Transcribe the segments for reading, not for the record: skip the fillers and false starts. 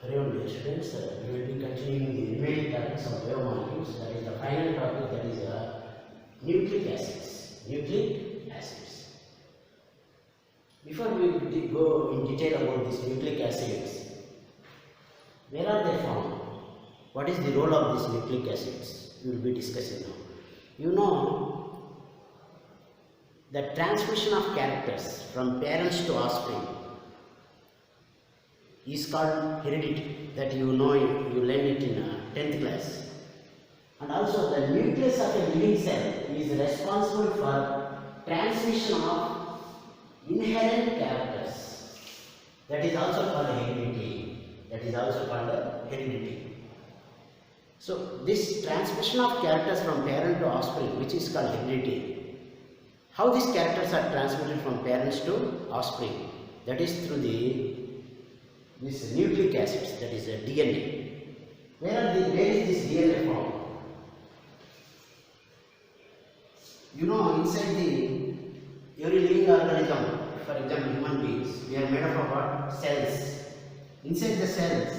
Hello dear students, we will be continuing the remaining topics of biomolecules. That is the final topic, that is nucleic acids. Nucleic acids. Before we go in detail about these nucleic acids, where are they found? What is the role of these nucleic acids? We will be discussing now. You know, the transmission of characters from parents to offspring is called heredity. That you know, you learned it in 10th class. And also the nucleus of a living cell is responsible for transmission of inherent characters. That is also called heredity. So this transmission of characters from parent to offspring, which is called heredity, how these characters are transmitted from parents to offspring? That is through this nucleic acids, that is DNA. Where is this DNA found? You know, inside every living organism, for example human beings, we are made up of what? Cells. Inside the cells,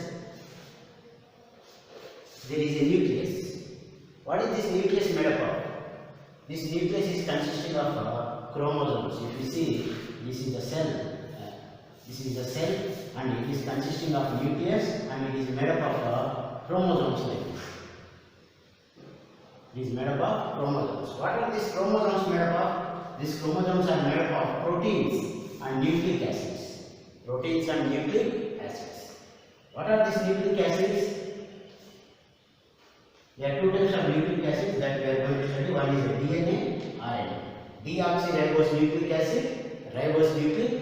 there is a nucleus. What is this nucleus made up of? This nucleus is consisting of chromosomes. If you see, this is the cell. This is the cell, and it is consisting of nucleus, and it is made up of chromosomes. It is made up of chromosomes. What are these chromosomes made up of? These chromosomes are made up of proteins and nucleic acids. Proteins and nucleic acids. What are these nucleic acids? There are two types of nucleic acids that we are going to study. One is DNA, RNA. Deoxyribose nucleic acid, ribose nucleic.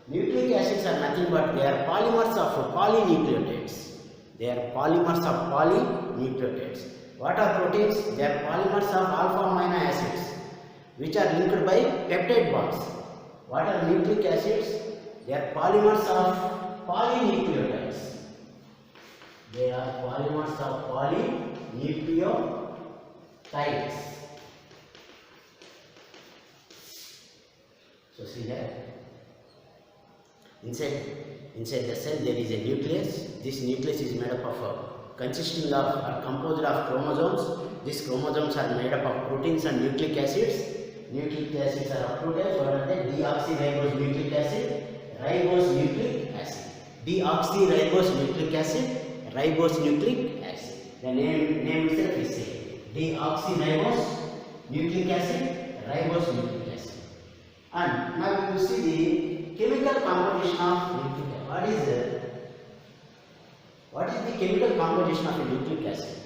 Nucleic acids are nothing but they are polymers of polynucleotides. They are polymers of polynucleotides. What are proteins? They are polymers of alpha amino acids, which are linked by peptide bonds. What are nucleic acids? They are polymers of polynucleotides. They are polymers of polynucleotides. So see here. Inside the cell there is a nucleus. This nucleus is made up of consisting of or composed of chromosomes. These chromosomes are made up of proteins and nucleic acids. Nucleic acids are of two types. What are they? Deoxyribose nucleic acid, ribose nucleic acid. Deoxyribose nucleic acid, ribose nucleic acid. The name itself is same. Deoxyribose nucleic acid, ribose nucleic acid. And now you see the chemical composition of nucleic acid. What is the chemical composition of a nucleic acid?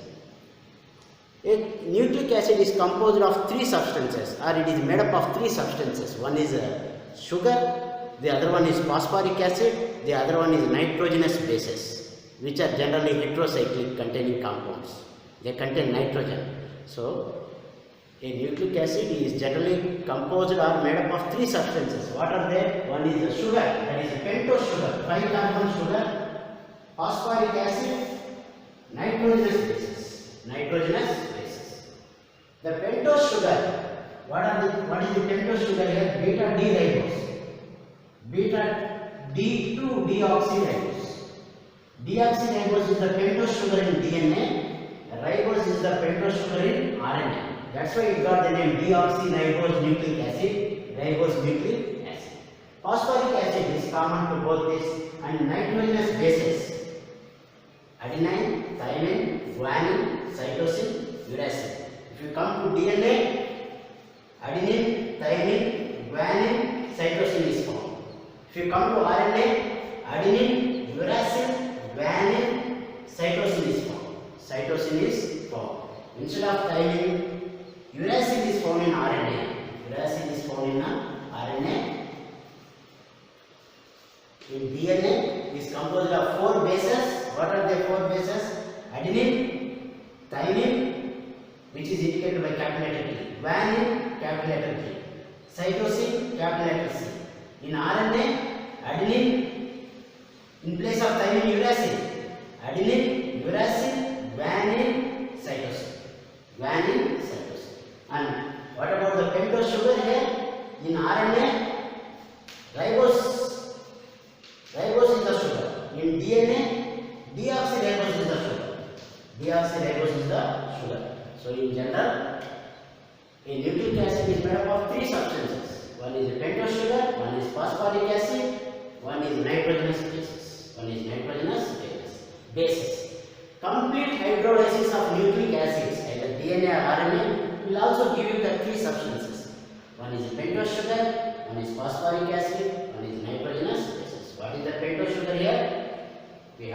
A nucleic acid is composed of three substances, or it is made up of three substances. One is sugar, the other one is phosphoric acid, the other one is nitrogenous bases, which are generally heterocyclic containing compounds. They contain nitrogen. So a nucleic acid is generally composed or made up of three substances. What are they? One is sugar, that is pentose sugar, 5-carbon sugar, phosphoric acid, nitrogenous bases. The pentose sugar, what is the pentose sugar here? Beta D ribose, beta D2 deoxyribose. Deoxyribose is the pentose sugar in DNA, ribose is the pentose sugar in RNA. That's why you got the name deoxyribose nucleic acid, ribose nucleic acid. Phosphoric acid is common to both these, and nitrogenous bases: adenine, thymine, guanine, cytosine, uracil. If you come to DNA, adenine, thymine, guanine, cytosine is found. If you come to RNA, adenine, uracil, guanine, cytosine is found. Instead of thymine, uracil is found in RNA. In DNA is composed of 4 bases. What are the 4 bases? Adenine, thymine, which is indicated by capital letter T, guanine, capital letter G, cytosine, capital letter C. In RNA, adenine, in place of thymine, uracil. Adenine, uracil, guanine, cytosine. And what about the pentose sugar here? In RNA, ribose is the sugar. In DNA, So in general, a nucleic acid is made up of three substances. One is a pentose sugar, one is phosphoric acid, one is nitrogenous bases. Complete hydrolysis of nucleic acids, either DNA or RNA, will also give you the three substances. One is pentose sugar, one is phosphoric acid, one is nitrogenous bases. What is the pentose sugar here? We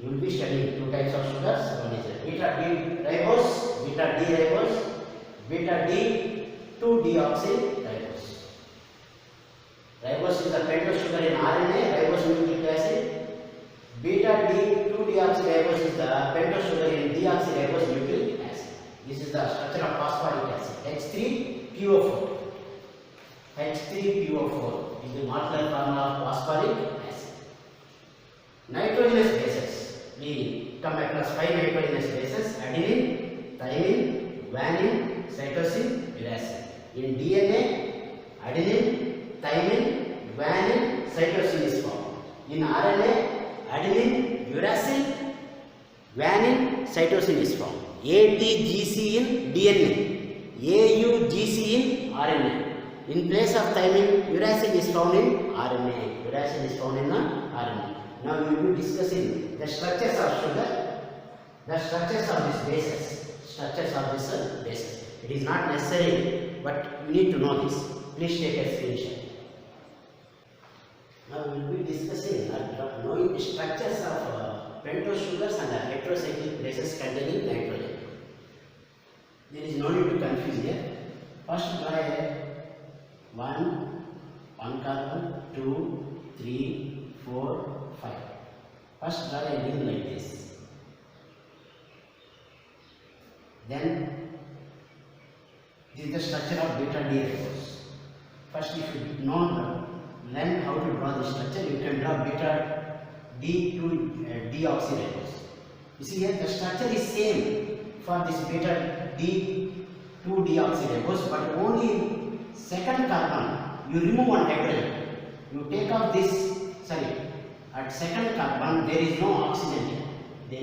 will be studying two types of sugars. One is beta D ribose, beta D2-deoxyribose. Ribose is the pentose sugar in RNA, ribose nucleic acid. Beta D2-deoxyribose is the pentose sugar in deoxyribose nucleic acid. This is the structure of phosphoric acid. H3PO4. H3PO4 is the molecular formula of phosphoric acid. Nitrogenous bases. We come across 5 nitrogenous bases: adenine, thymine, valine, cytosine, uracil. In DNA, adenine, thymine, valine, cytosine is formed. In RNA, adenine, uracil, valine, cytosine is formed. ATGC in DNA, AUGC in RNA. In place of thymine, uracil is found in RNA. Now we will be discussing the structures of sugar, the structures of these bases. It is not necessary, but you need to know this. Please take a screenshot. Now we will be discussing knowing the structures of pentose sugars and the heterocyclic bases containing nitrogen. There is no need to confuse here. First draw a 1 carbon, 2, 3, 4, 5. First draw a ring like this. Then this is the structure of beta D ribose. First, if you learn how to draw the structure, you can draw beta D2-deoxyribose. You see here the structure is same for this beta D2-deoxyribose, but only second carbon you remove one hydrogen. You take out this. At second carbon there is no oxygen here. The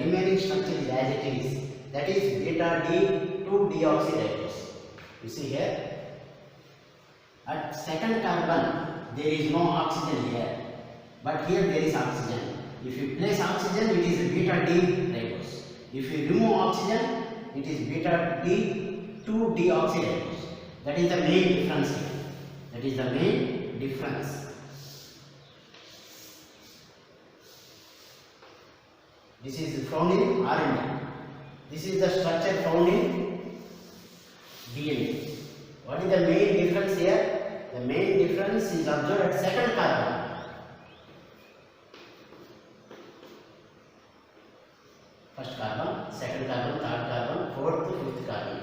remaining structure is as it is. That is beta D2-deoxyribose. You see here. At second carbon there is no oxygen here, but here there is oxygen. If you place oxygen, it is beta D ribose. If you remove oxygen, it is beta D2-deoxyribose. That is the main difference here. This is found in RNA. This is the structure found in DNA. What is the main difference here? The main difference is observed at second carbon. First carbon, second carbon, third carbon, fourth, fifth carbon.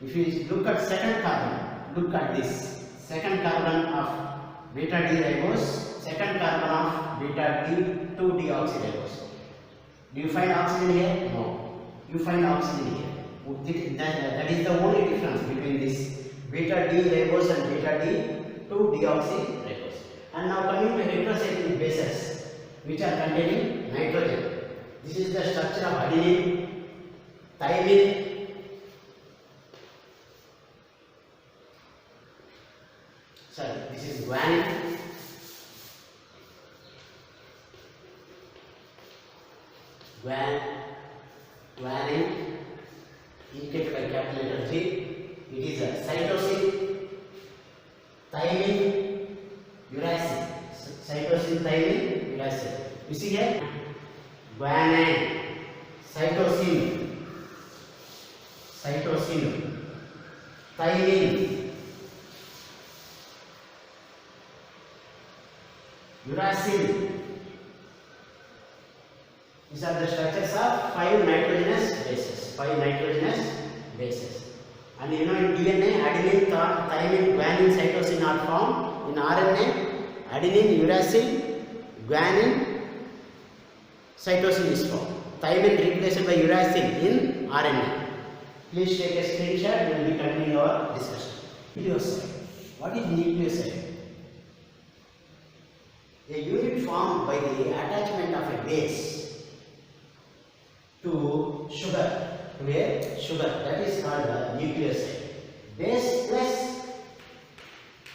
If you look at second carbon, look at this. Second carbon of beta D ribose, second carbon of beta D2-deoxyribose. Do you find oxygen here? No. You find oxygen here. That is the only difference between this beta D ribose and beta D2-deoxyribose. And now coming to heterocyclic bases, which are containing nitrogen. This is the structure of adenine, thymine, this is guanine, indicated by capital letter G. It is a cytosine, thymine, uracil. You see here, guanine, cytosine, thymine, uracil. These are the structures of 5 nitrogenous bases. And you know, in DNA, adenine, thymine, guanine, cytosine are found. In RNA, adenine, uracil, guanine, cytosine is formed. Thymine replaced by uracil in RNA. Please take a screenshot. We will be continuing our discussion. Nucleoside. What is nucleoside? A unit formed by the attachment of a base to sugar, to a sugar, that is called a nucleoside. Base plus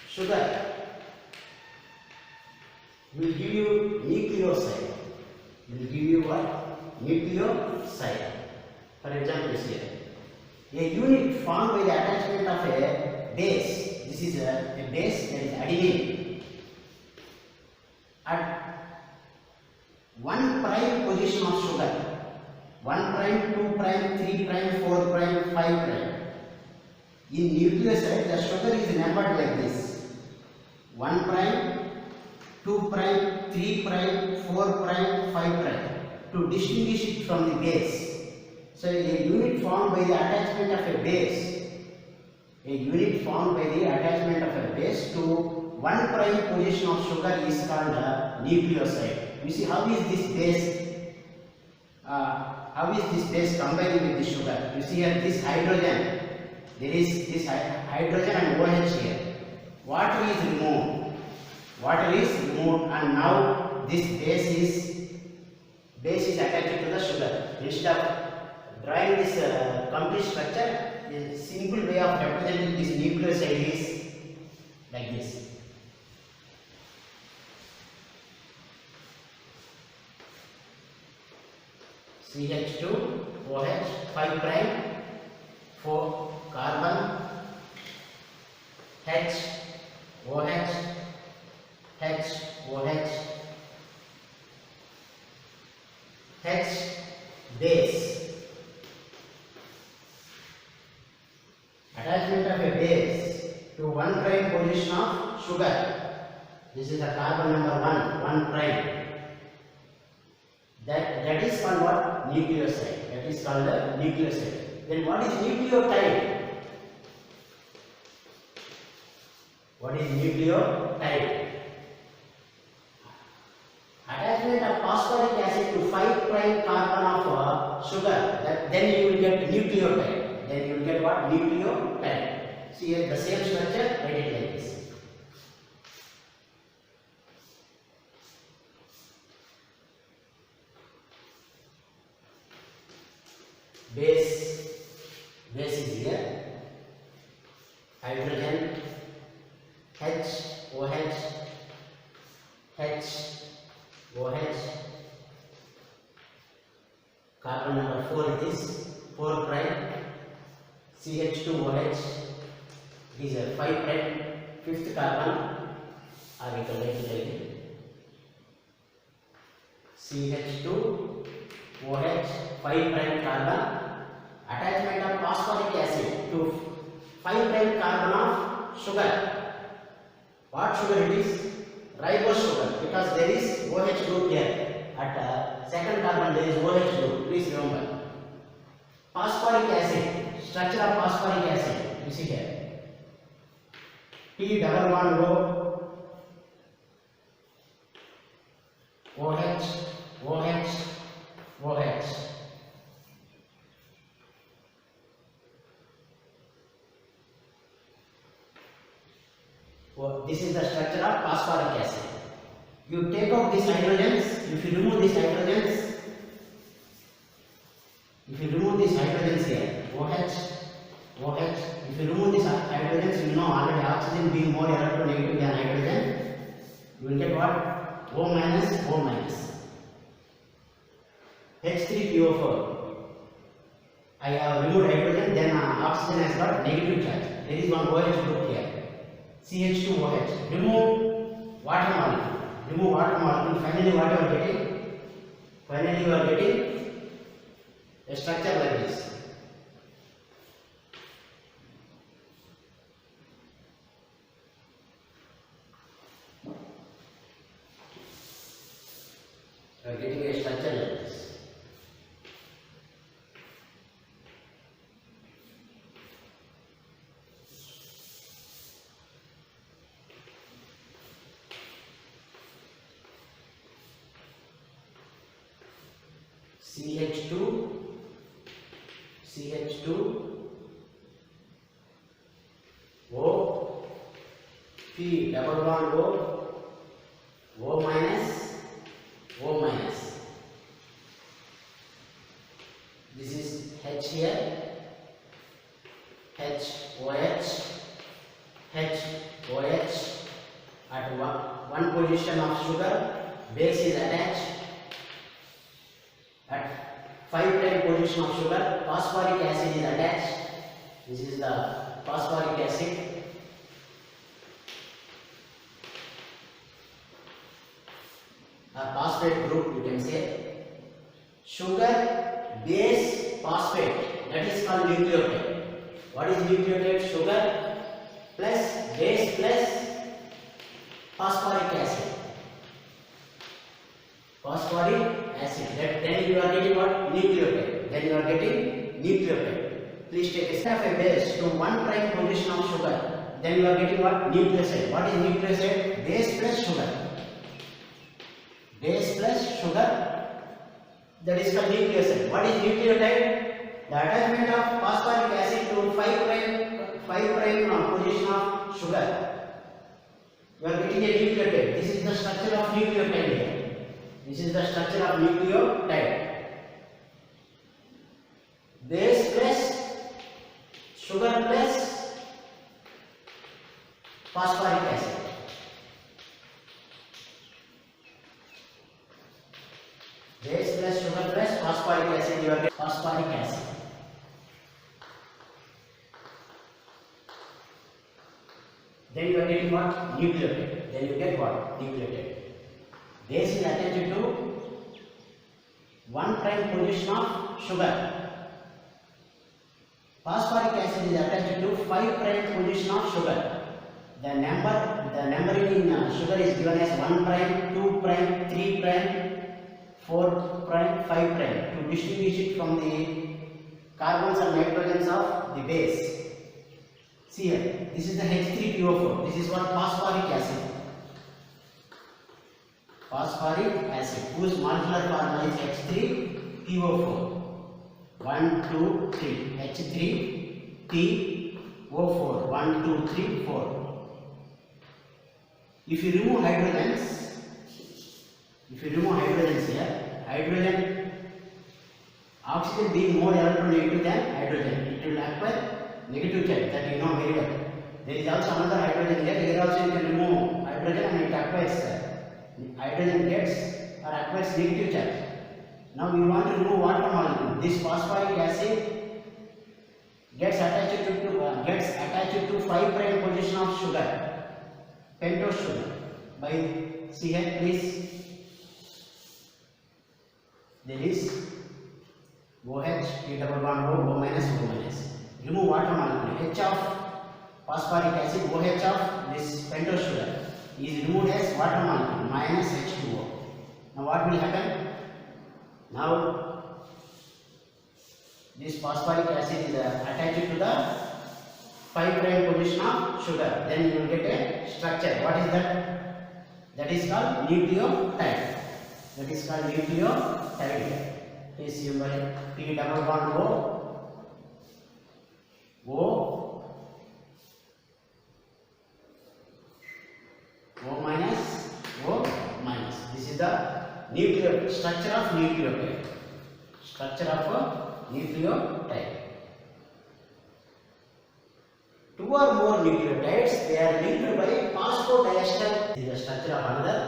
sugar will give you nucleoside. Will give you what? Nucleoside. For example, is here. A unit formed by the attachment of a base. This is a base, that is adenine. At 1 prime position of sugar. 1 prime, 2 prime, 3 prime, 4 prime, 5 prime. In nucleoside, the sugar is numbered like this: 1 prime, 2 prime, 3 prime, 4 prime, 5 prime, to distinguish it from the base. So a unit formed by the attachment of a base, to 1 prime position of sugar is called a nucleoside. You see how is this base combined with the sugar? You see here this hydrogen, there is this hydrogen and OH here. Water is removed, and now this base is attached to the sugar. Instead of drawing this complete structure, the simple way of representing this nucleoside is like this. CH2, OH, 5 prime, 4 carbon, H, OH, H, OH, H, base. Attachment of a base to 1 prime position of sugar. This is the carbon number 1 prime. That is called what? Nucleoside. That is called a nucleoside. Then what is nucleotide? What is nucleotide? Attachment of phosphoric acid to 5 prime carbon of sugar. Then you will get nucleotide. Then you will get what? Nucleotide. See here the same structure, write it like this. Base is here. Hydrogen, H, OH, H, OH. Carbon number 4 it is 4 prime. CH2OH is a 5 prime. 5th carbon, or we can write it like CH2OH, 5 prime carbon. Attachment of phosphoric acid to 5 prime carbon of sugar. What sugar it is? Ribose sugar, because there is OH group here. At second carbon there is OH group. Please remember. Phosphoric acid, structure of phosphoric acid. You see here. P double bond O, OH, OH, OH. This is the structure of phosphoric acid. You take out these hydrogens. If you remove these hydrogens, here, OH, OH. If you remove these hydrogens, you know already oxygen being more electronegative than hydrogen. You will get what? O minus, O minus. H3PO4. I have removed hydrogen, then oxygen has got negative charge. There is one OH group here. CH2OH. Remove water molecule. Finally, what you are getting? Finally, you are getting a structure like this. You are getting a structure like this. CH2 O, P double bond O minus, O minus. This is here, HOH, HOH. At one position of sugar, base is attached. At 5' position of sugar, phosphoric acid is attached. This is the phosphoric acid. A phosphate group, you can say. Sugar, base, phosphate, that is called nucleotide. What is nucleotide? Sugar plus base plus phosphoric acid. Phosphoric acid. Then you are getting what? Nucleotide. Then you are getting nucleotide. Please take a step of a base to 1' position of sugar. Then you are getting what? Nucleoside. What is nucleoside? Base plus sugar. Base plus sugar. That is called nucleoside. What is nucleotide? The attachment of phosphoric acid to 5' position of sugar. You are getting a nucleotide. This is the structure of nucleotide here. This is the structure of nucleotide. Base plus sugar plus phosphoric acid. Base plus sugar plus phosphoric acid. You are getting phosphoric acid. Then you are getting what? Nucleotide. Then you get what? Nucleotide. Base is attached to 1' position of sugar. Phosphoric acid is attached to 5' position of sugar. The numbering in sugar is given as 1', 2', 3', 4', 5'. To distinguish it from the carbons and nitrogens of the base. See here, this is the H3PO4. This is what? Phosphoric acid. Phosphoric acid, whose molecular formula is H3PO4. 1, 2, 3. H3PO4. 1, 2, 3, 4. If you remove hydrogens here, hydrogen, oxygen being more electronegative than hydrogen, it will acquire negative charge, that you know very well. There is also another hydrogen here. Here also you can remove hydrogen and it acquires hydrogen gets or acquires negative charge. Now we want to remove water molecule. This phosphoric acid gets attached to 5' position of sugar, pentose sugar. By see here, please. There is OH, P double bond O, O minus, O minus. Remove water molecule. H of phosphoric acid, OH of this pentose sugar is removed as water molecule minus H2O. Now what will happen? Now this phosphoric acid is attached to the 5' position of sugar. Then you will get a structure. What is that? That is called nucleotide. That is called nucleotide. Is symbol P double bond O, O minus, O minus. This is the structure of nucleotide. Structure of nucleotide. Two or more nucleotides, they are linked by phosphodiester. This is the structure of another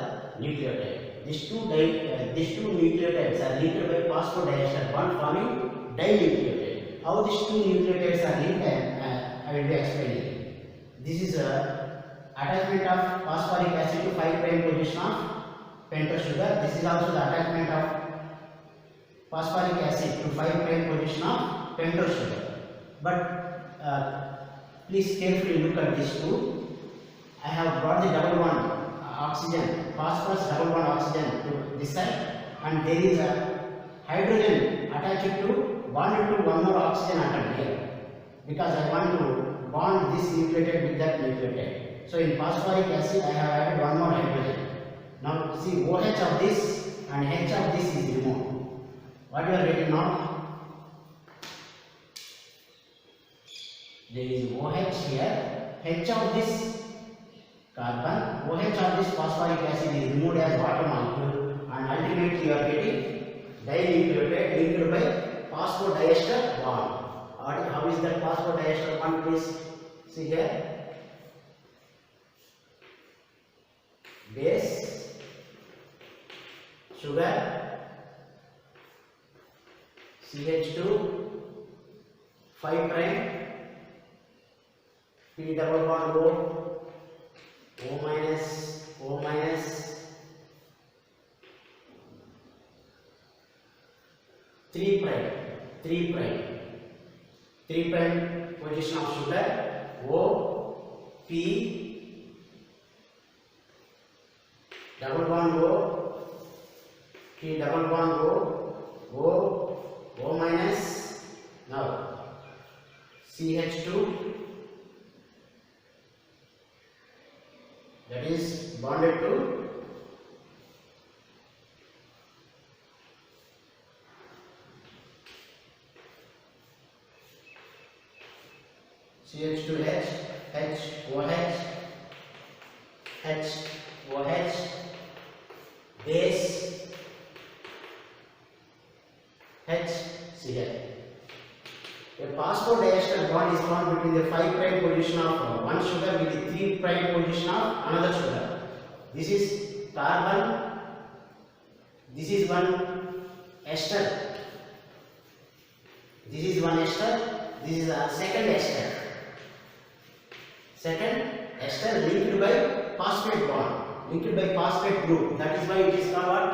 nucleotide. These two nucleotides are linked by phosphodiester bond forming dinucleotide. How these two nucleotides are linked, I will be explaining. This is a attachment of phosphoric acid to 5' position of pentose sugar. This is also the attachment of phosphoric acid to 5' position of pentose sugar. But please carefully look at these two. I have brought the double bond oxygen, phosphorus double bond oxygen to this side, and there is a hydrogen attached to bonded to one more oxygen atom here, because I want to bond this nucleotide with that nucleotide. So in phosphoric acid I have added one more hydrogen. Now see, OH of this and H of this is removed. What you are getting now? There is OH here, H of this carbon, OH of this phosphoric acid is removed as water molecule, and ultimately you are getting dinucleotide linked by phosphodiester bond. How is that phosphodiester bond? Please see here. Base, sugar, CH2, 5 prime, P double bond O minus, 3 prime position of sugar, O, P, double bond P double bond O minus, now CH2, that is bonded to CH2H, HOH, base, HCl. A phosphodiester bond is formed between the 5 prime position of one sugar with the 3 prime position of another sugar. This is carbon, this is one ester, this is one ester, this is a second ester. Second ester linked by phosphate bond, linked by phosphate group. That is why it is called what?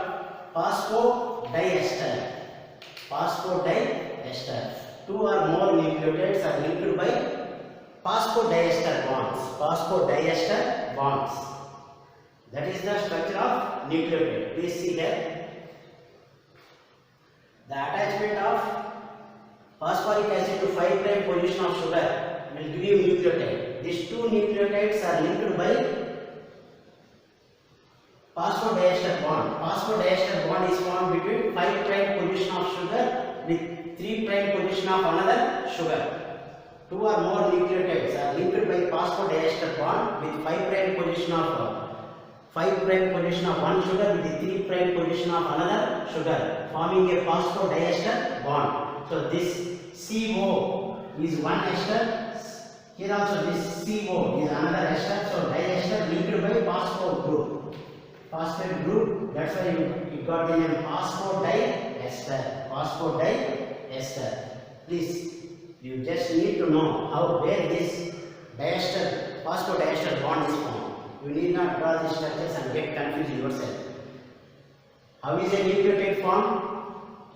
Phosphodiester. Phosphodiester. 2 or more nucleotides are linked by phosphodiester bonds. Phosphodiester bonds. That is the structure of nucleotide. Please see here. The attachment of phosphoric acid to 5 prime position of sugar will give you nucleotide. These 2 nucleotides are linked by phosphodiester bond. Phosphodiester bond is formed between 5 prime position of sugar with 3 prime position of another sugar. 2 or more nucleotides are linked by phosphodiester bond with 5 prime position of one sugar with the 3 prime position of another sugar, forming a phosphodiester bond. So this CO is one ester. Here also this CO is another ester. So diester linked by phosphate group. That's why you got the name phosphodiester. Phosphodiester. Please, you just need to know where this phosphodiester bond is formed. You need not draw the structures and get confused yourself. How is a nucleotide formed?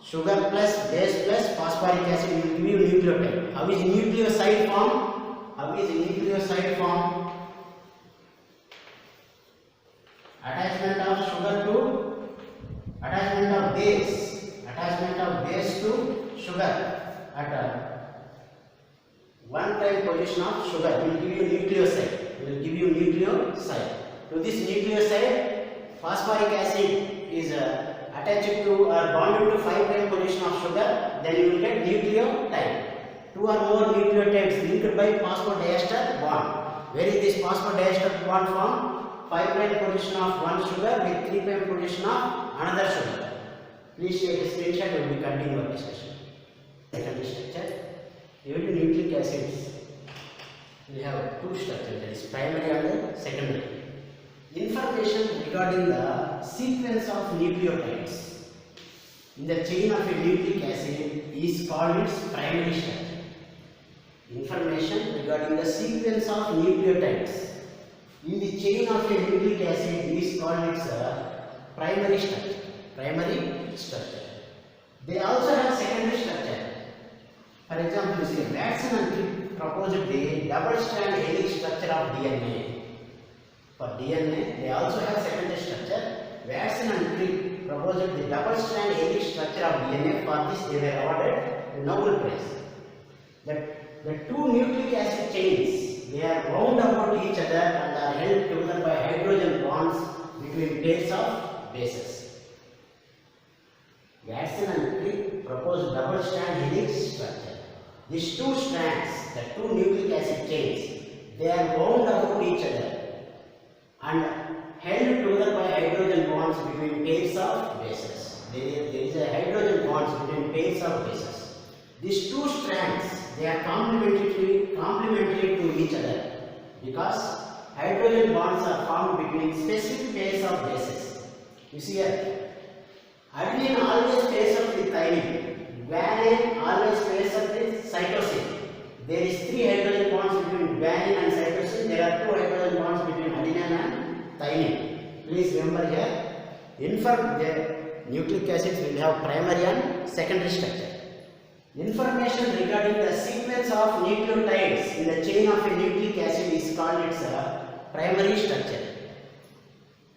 Sugar plus base plus phosphoric acid will give you nucleotide. How is nucleoside formed? Attachment of base to sugar at 1 prime position of sugar will give you nucleoside. To this nucleoside, phosphoric acid is attached to or bonded to 5 prime position of sugar, then you will get nucleotide. 2 or more nucleotides linked by phosphodiester bond. Where is this phosphodiester bond formed? 5 prime position of one sugar with 3 prime position of another sugar. Please take a screenshot and we will continue our discussion. Second structure. Due to nucleic acids, we have 2 structures, that is primary and secondary. Information regarding the sequence of nucleotides in the chain of a nucleic acid is called its primary structure. Information regarding the sequence of nucleotides in the chain of a nucleic acid is called its primary structure. They also have secondary structure. For example, you see Watson and Crick proposed the double-strand helix structure of DNA. For DNA, they also have secondary structure. Watson and Crick proposed the double-strand helix structure of DNA. For this, they were awarded the Nobel Prize. The 2 nucleic acid chains, they are wound about each other and are held together by hydrogen bonds between pairs of bases. Watson and Crick proposed double-strand helix structure. These 2 strands, the 2 nucleic acid chains, they are wound about each other and held together by hydrogen bonds between pairs of bases. There is a hydrogen bonds between pairs of bases. These two strands, they are complementary to each other because hydrogen bonds are formed between specific pairs of bases. You see here, adenine always pairs up with thymine, guanine always pairs up with cytosine. There is 3 hydrogen bonds between guanine and cytosine. There are 2 hydrogen bonds between adenine and thymine. Please remember here, the nucleic acids will have primary and secondary structure. Information regarding the sequence of nucleotides in the chain of a nucleic acid is called its primary structure.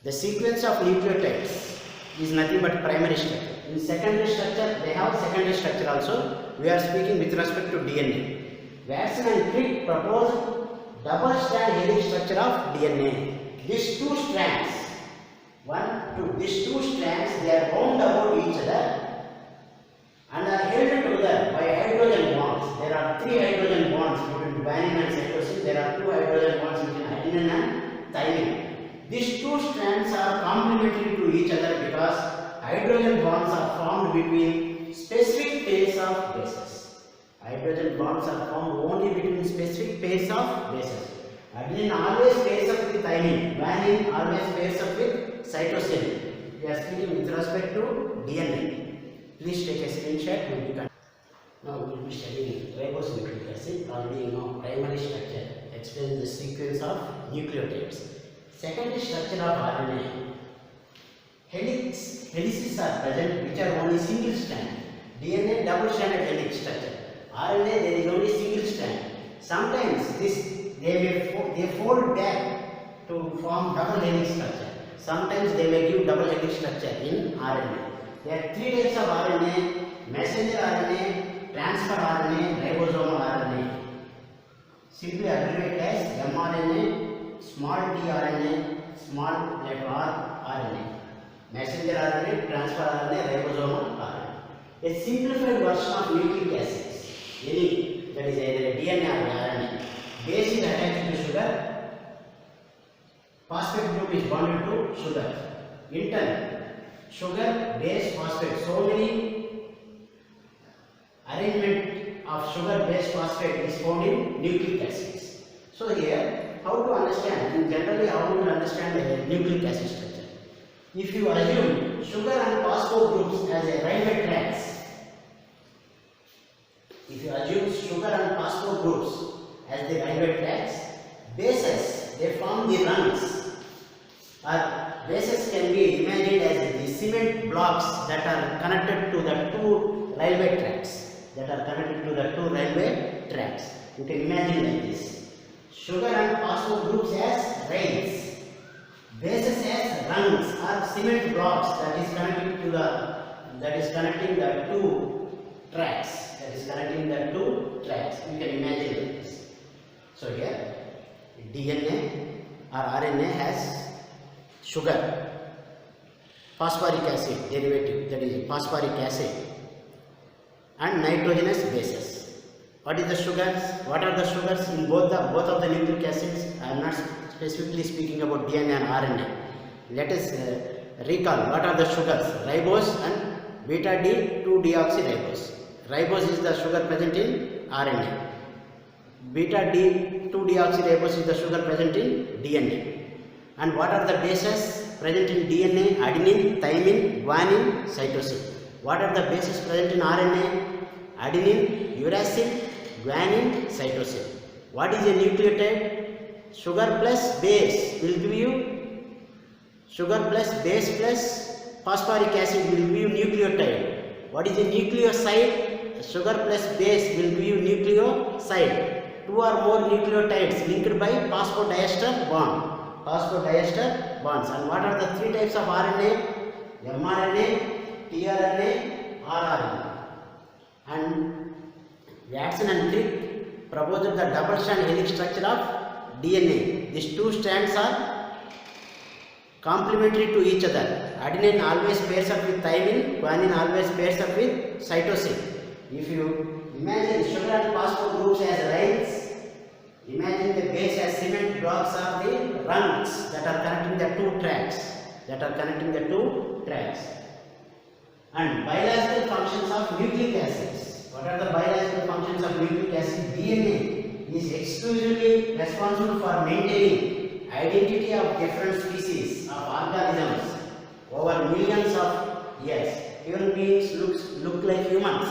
The sequence of nucleotides is nothing but primary structure. In secondary structure, they have secondary structure also. We are speaking with respect to DNA. Watson and Crick proposed double strand helix structure of DNA. These two strands, these two strands, they are bound about each other and are held together by hydrogen bonds. There are 3 hydrogen bonds between guanine and cytosine. There are 2 hydrogen bonds between adenine and thymine. These two strands are complementary to each other because hydrogen bonds are formed between specific pairs of bases. Hydrogen bonds are formed only between specific pairs of bases. Adenine always pairs up with thymine. Guanine always pairs up with cytosine. We are speaking with respect to DNA. Please take a screenshot. Now we will be studying ribonucleic acid. Already you know primary structure explains the sequence of nucleotides. Secondary structure of RNA. Helices are present which are only single strand. DNA double stranded helix structure. RNA there is only single strand. Sometimes they fold back to form double helix structure. Sometimes they may give double helix structure in RNA. There are 3 types of RNA: messenger RNA, transfer RNA, ribosomal RNA. Simply abbreviate as mRNA, small d RNA, small letter R RNA. Messenger RNA, transfer RNA, ribosomal RNA. A simplified version of nucleic acids, any that is either a DNA or RNA. Base is attached to sugar, phosphate group is bonded to sugar. In turn, sugar, base, phosphate. So many arrangement of sugar, base, phosphate is found in nucleic acids. So here, how to understand? In generally, how to understand a nucleic acid structure? If you assume sugar and phosphate groups as a railway tracks, as the railway tracks, bases they form the rungs. Bases can be imagined as the cement blocks that are connected to the 2 railway tracks. You can imagine like this. Sugar and phosphate groups as rails. Bases as rungs or cement blocks that is connecting the 2 tracks. You can imagine like this. So here DNA or RNA has sugar, phosphoric acid derivative, that is phosphoric acid, and nitrogenous bases. What is the sugars? What are the sugars in both of the nucleic acids? I am not specifically speaking about DNA and RNA. Let us recall what are the sugars: ribose and beta D2-deoxyribose. Ribose is the sugar present in RNA. Beta D2-deoxyribose is the sugar present in DNA. And what are the bases present in DNA? Adenine, thymine, guanine, cytosine. What are the bases present in RNA? Adenine, uracil, guanine, cytosine. What is a nucleotide? Sugar plus base will give you sugar plus base plus phosphoric acid will give you nucleotide. What is a nucleoside? Sugar plus base will give you nucleoside. 2 or more nucleotides linked by phosphodiester bond. Bonds. And what are the 3 types of RNA? mRNA, tRNA, rRNA. And Watson and Crick proposed the double strand helix structure of DNA. These 2 strands are complementary to each other. Adenine always pairs up with thymine, guanine always pairs up with cytosine. If you imagine sugar and phosphate groups as rails, imagine the base as cement blocks are the rungs that are connecting the 2 tracks. And biological functions of nucleic acids. What are the biological functions of nucleic acid? DNA is exclusively responsible for maintaining identity of different species of organisms over millions of years. Human beings look like humans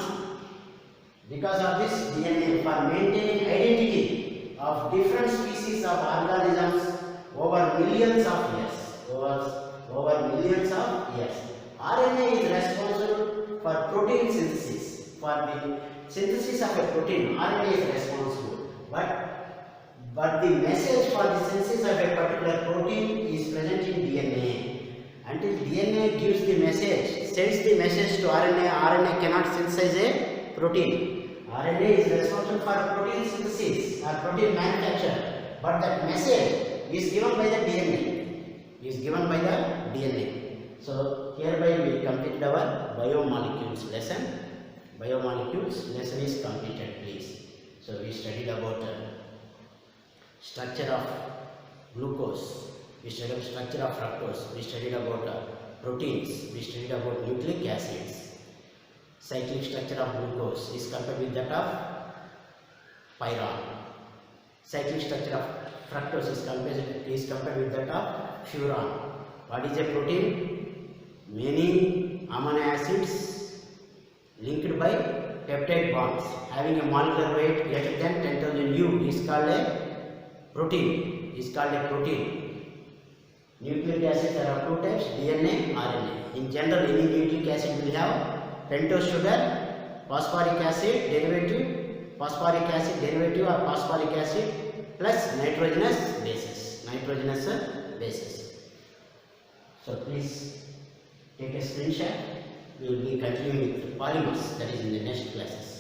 because of this DNA for maintaining identity of different species of organisms over millions of years. Over millions of years. RNA is responsible for protein synthesis. For the synthesis of a protein, RNA is responsible. But the message for the synthesis of a particular protein is present in DNA. Until DNA gives the message, sends the message to RNA, RNA cannot synthesize a protein. RNA is responsible for protein synthesis or protein manufacture. But that message is given by the DNA. So hereby we completed our biomolecules lesson. Biomolecules lesson is completed, please. So we studied about structure of glucose, we studied about structure of fructose, we studied about proteins, we studied about nucleic acids. Cyclic structure of glucose is compared with that of pyron. Cyclic structure of fructose is compared with that of furan. What is a protein? Many amino acids linked by peptide bonds having a molecular weight greater than 10,000 U is called a protein. Nucleic acids are of two types, DNA, RNA. In general, any nucleic acid will have pentose sugar, phosphoric acid derivative or phosphoric acid plus nitrogenous bases. So please take a screenshot. We will be continuing with polymers, that is in the next classes.